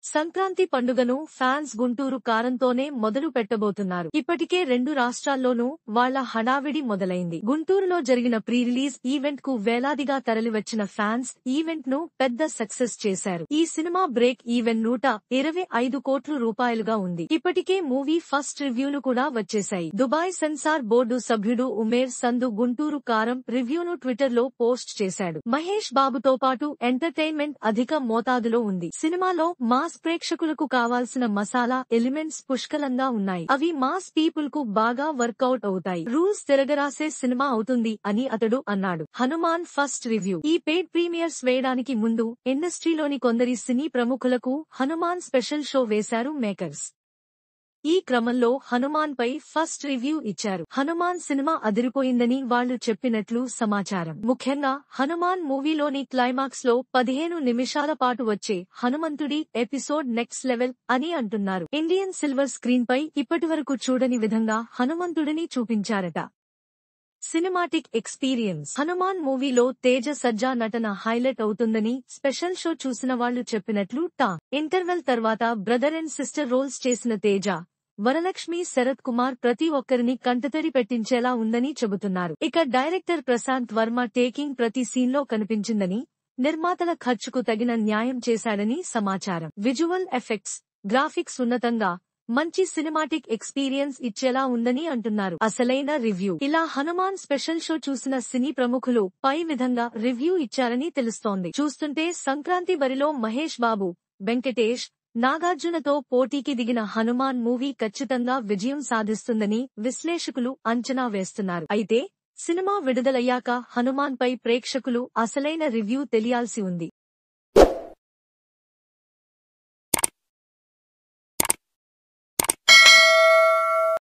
సంక్రాంతి పండుగను ఫ్యాన్స్ గుంటూరు కారంతోనే మొదలు పెట్టబోతున్నారు. ఇప్పటికే 2 రాష్ట్రాల్లోనూ వాళ్ల హడావిడి మొదలైంది. గుంటూరులో జరిగిన ప్రీ రిలీజ్ ఈవెంట్ కు వేలాదిగా తరలివచ్చిన ఫ్యాన్స్ ఈవెంట్ ను పెద్ద సక్సెస్ చేశారు. ఈ సినిమా బ్రేక్ ఈవెన్ 125 కోట్ల రూపాయలుగా ఉంది. ఇప్పటికే మూవీ ఫస్ట్ రివ్యూలు కూడా వచ్చేశాయి. దుబాయ్ సెన్సార్ బోర్డు సభ్యుడు ఉమేర్ సందు గుంటూరు కారం రివ్యూను ట్విట్టర్ లో పోస్ట్ చేశాడు. మహేష్ బాబుతో పాటు ఎంటర్టైన్మెంట్ అధిక మోతాదులో ఉంది. సినిమాలో మాస్ ప్రేక్షకులకు కావాల్సిన మసాలా ఎలిమెంట్స్ పుష్కలంగా ఉన్నాయి. అవి మాస్ పీపుల్ కు బాగా వర్కౌట్ అవుతాయి. రూల్స్ తిరగరాసే సినిమా అవుతుంది అని అతడు అన్నాడు. Hanuman first review. ఈ పెయిడ్ ప్రీమియర్స్ వేయడానికి ముందు ఇండస్ట్రీలోని కొందరి సినీ ప్రముఖులకు హనుమాన్ స్పెషల్ షో వేశారు మేకర్స్. ఈ క్రమంలో హనుమాన్ పై ఫస్ట్ రివ్యూ ఇచ్చారు. హనుమాన్ సినిమా అదిరిపోయిందని వాళ్లు చెప్పినట్లు సమాచారం. ముఖ్యంగా హనుమాన్ మూవీలోని క్లైమాక్స్ లో 15 నిమిషాల పాటు వచ్చే హనుమంతుడి ఎపిసోడ్ నెక్స్ట్ లెవెల్ అని అంటున్నారు. ఇండియన్ సిల్వర్ స్క్రీన్ పై ఇప్పటివరకు చూడని విధంగా హనుమంతుడిని చూపించారట. Cinematic experience. హనుమాన్ మూవీలో తేజ సజ్జా నటన హైలైట్ అవుతుందని స్పెషల్ షో చూసిన వాళ్లు చెప్పినట్లు ఇంటర్వెల్ తర్వాత బ్రదర్ అండ్ సిస్టర్ రోల్స్ చేసిన తేజ, వరలక్ష్మి, శరత్ కుమార్ ప్రతి ఒక్కరిని కంటతడి పెట్టించేలా ఉందని చెబుతున్నారు. ఇక డైరెక్టర్ ప్రశాంత్ వర్మ టేకింగ్ ప్రతి సీన్లో కనిపించిందని, నిర్మాతల ఖర్చుకు తగిన న్యాయం చేశాడని సమాచారం. విజువల్ ఎఫెక్ట్స్, గ్రాఫిక్స్ ఉన్నతంగా మంచి సినిమాటిక్ ఎక్స్పీరియన్స్ ఇచ్చేలా ఉందని అంటున్నారు. అసలైన రివ్యూ. ఇలా హనుమాన్ స్పెషల్ షో చూసిన సినీ ప్రముఖులు పై విధంగా రివ్యూ ఇచ్చారని తెలుస్తోంది. చూస్తుంటే సంక్రాంతి బరిలో మహేష్ బాబు, వెంకటేష్, నాగార్జునతో పోటీకి దిగిన హనుమాన్ మూవీ ఖచ్చితంగా విజయం సాధిస్తుందని విశ్లేషకులు అంచనా వేస్తున్నారు. అయితే సినిమా విడుదలయ్యాక హనుమాన్ పై ప్రేక్షకులు అసలైన రివ్యూ తెలియాల్సి ఉంది.